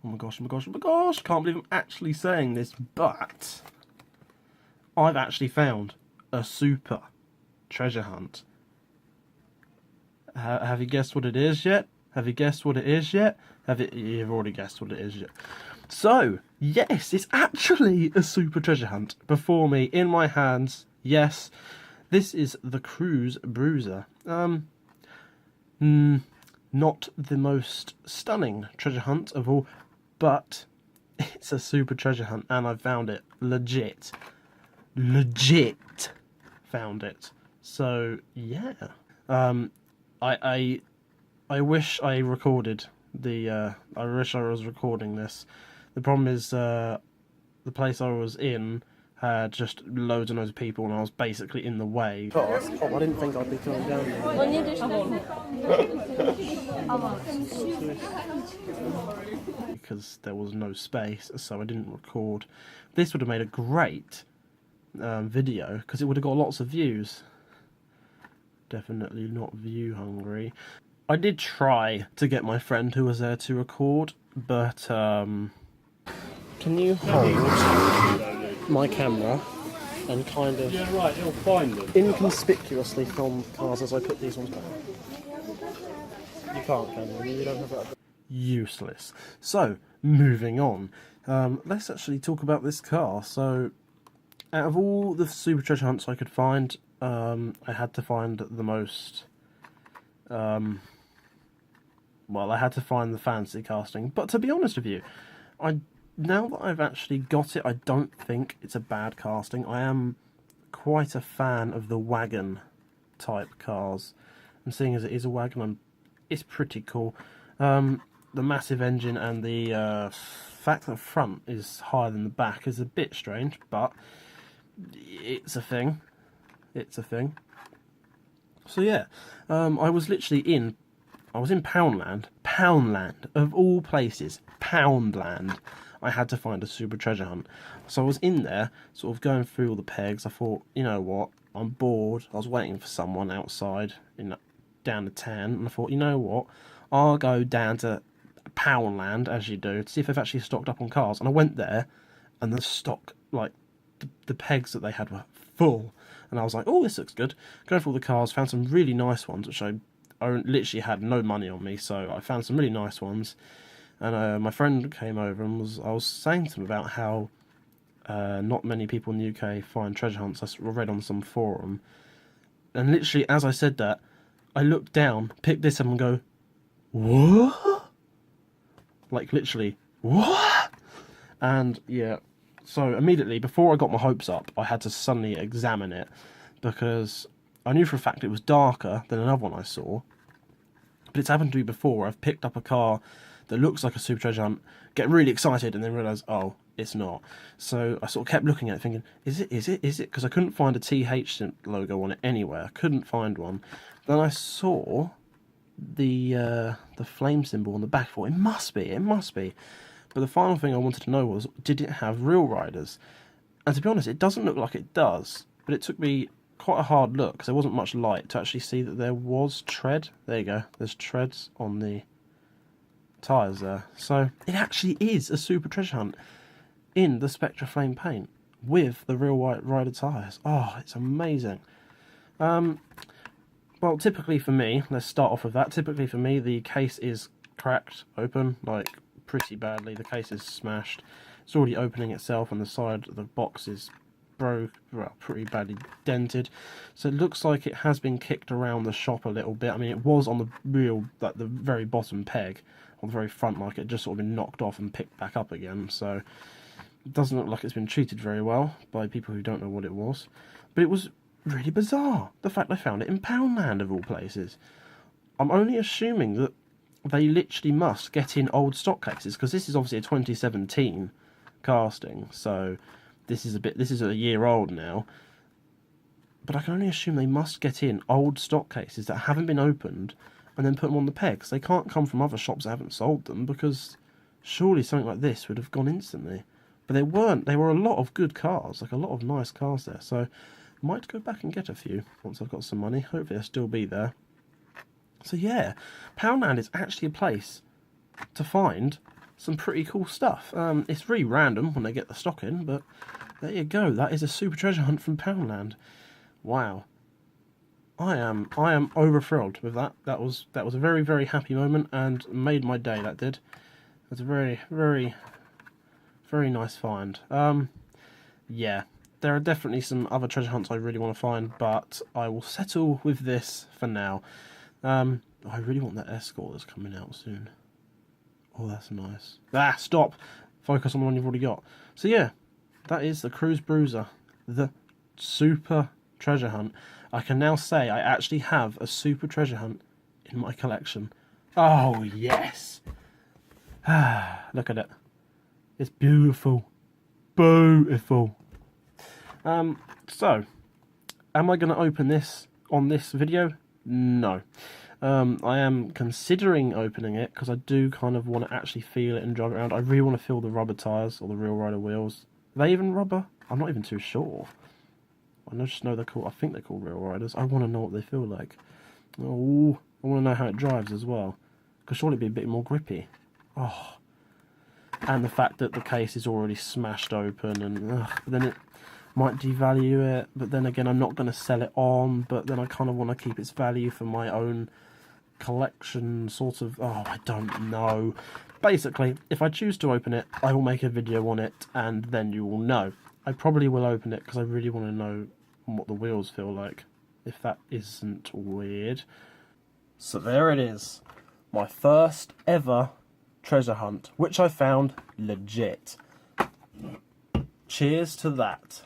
Oh my gosh, oh my gosh, oh my gosh. I can't believe I'm actually saying this, but I've actually found a super treasure hunt. Have you guessed what it is yet? Have you guessed what it is yet? You've already guessed what it is yet. So, yes, it's actually a super treasure hunt. Before me, in my hands, yes, this is the Cruise Bruiser. Not the most stunning treasure hunt of all, but it's a super treasure hunt, and I found it. Legit found it. So, yeah. I wish I recorded the, I wish I was recording this. The problem is, the place I was in had just loads and loads of people, and I was basically in the way. I didn't think I'd be coming down there. Because there was no space, so I didn't record. This would have made a great video, because it would have got lots of views. Definitely not view hungry. I did try to get my friend who was there to record, but can you hold my camera and kind of it'll find them. Inconspicuously film cars as I put these ones back? You can't, can you? You don't have that. Useless. So, moving on. Let's actually talk about this car. So, out of all the super treasure hunts I could find, I had to find the most, well, I had to find the fancy casting. But to be honest with you, now that I've actually got it, I don't think it's a bad casting. I am quite a fan of the wagon type cars, and seeing as it is a wagon, it's pretty cool. The massive engine and the fact that the front is higher than the back is a bit strange, but it's a thing. It's a thing. So yeah, I was in Poundland. Poundland, of all places. Poundland. I had to find a super treasure hunt. So I was in there, sort of going through all the pegs. I thought, you know what, I'm bored. I was waiting for someone outside, down the town, and I thought, you know what, I'll go down to Poundland, as you do, to see if they've actually stocked up on cars. And I went there, and the stock, like, the pegs that they had were full. And I was like, oh, this looks good. Going through all the cars, found some really nice ones, which I literally had no money on me, so I found some really nice ones. And my friend came over and I was saying to him about how not many people in the UK find treasure hunts. I read on some forum. And literally, as I said that, I looked down, picked this up and go, what? Like, literally, what? And, yeah. So immediately, before I got my hopes up, I had to suddenly examine it, because I knew for a fact it was darker than another one I saw. But it's happened to me before. I've picked up a car that looks like a super treasure hunt, get really excited, and then realise, oh, it's not. So I sort of kept looking at it thinking, is it? Because I couldn't find a TH logo on it anywhere. I couldn't find one. Then I saw the flame symbol on the back. I thought, it must be. But the final thing I wanted to know was, did it have real riders? And to be honest, it doesn't look like it does. But it took me quite a hard look, because there wasn't much light, to actually see that there was tread. There you go. There's treads on the tyres there. So it actually is a super treasure hunt in the Spectra Flame paint with the real white rider tyres. Oh, it's amazing. Well, typically for me, let's start off with that. Typically for me, the case is cracked open, like, pretty badly. The case is smashed. It's already opening itself, and the side of the box is pretty badly dented. So it looks like it has been kicked around the shop a little bit. I mean, it was on the real, like, the very bottom peg, on the very front, like it just sort of been knocked off and picked back up again. So it doesn't look like it's been treated very well by people who don't know what it was. But it was really bizarre, the fact I found it in Poundland, of all places. I'm only assuming that they literally must get in old stock cases, because this is obviously a 2017 casting, so this is a year old now. But I can only assume they must get in old stock cases that haven't been opened and then put them on the pegs. They can't come from other shops that haven't sold them, because surely something like this would have gone instantly. But they weren't. They were a lot of good cars, like a lot of nice cars there. So I might go back and get a few once I've got some money. Hopefully they'll still be there. So yeah, Poundland is actually a place to find some pretty cool stuff. It's really random when they get the stock in, but there you go. That is a super treasure hunt from Poundland. Wow. I am over thrilled with that. That was a very, very happy moment and made my day, that did. It's a very, very, very nice find. Yeah, there are definitely some other treasure hunts I really want to find, but I will settle with this for now. I really want that Escort that's coming out soon. Oh, that's nice. Ah, stop! Focus on the one you've already got. So yeah, that is the Cruise Bruiser, the super treasure hunt. I can now say I actually have a super treasure hunt in my collection. Oh, yes! Look at it. It's beautiful. Beautiful. So, am I going to open this on this video? No. I am considering opening it because I do kind of want to actually feel it and drive it around. I really want to feel the rubber tyres or the Real Rider wheels. Are they even rubber? I'm not even too sure. I just know they're called, I think they're called Real Riders. I want to know what they feel like. Oh, I want to know how it drives as well. Because surely it'd be a bit more grippy. Oh. And the fact that the case is already smashed open and then it might devalue it. But then again, I'm not going to sell it on. But then I kind of want to keep its value for my own collection, sort of. Oh, I don't know. Basically, if I choose to open it, I will make a video on it and then you will know. I probably will open it because I really want to know what the wheels feel like, if that isn't weird. So there it is, my first ever treasure hunt, which I found legit. Cheers to that.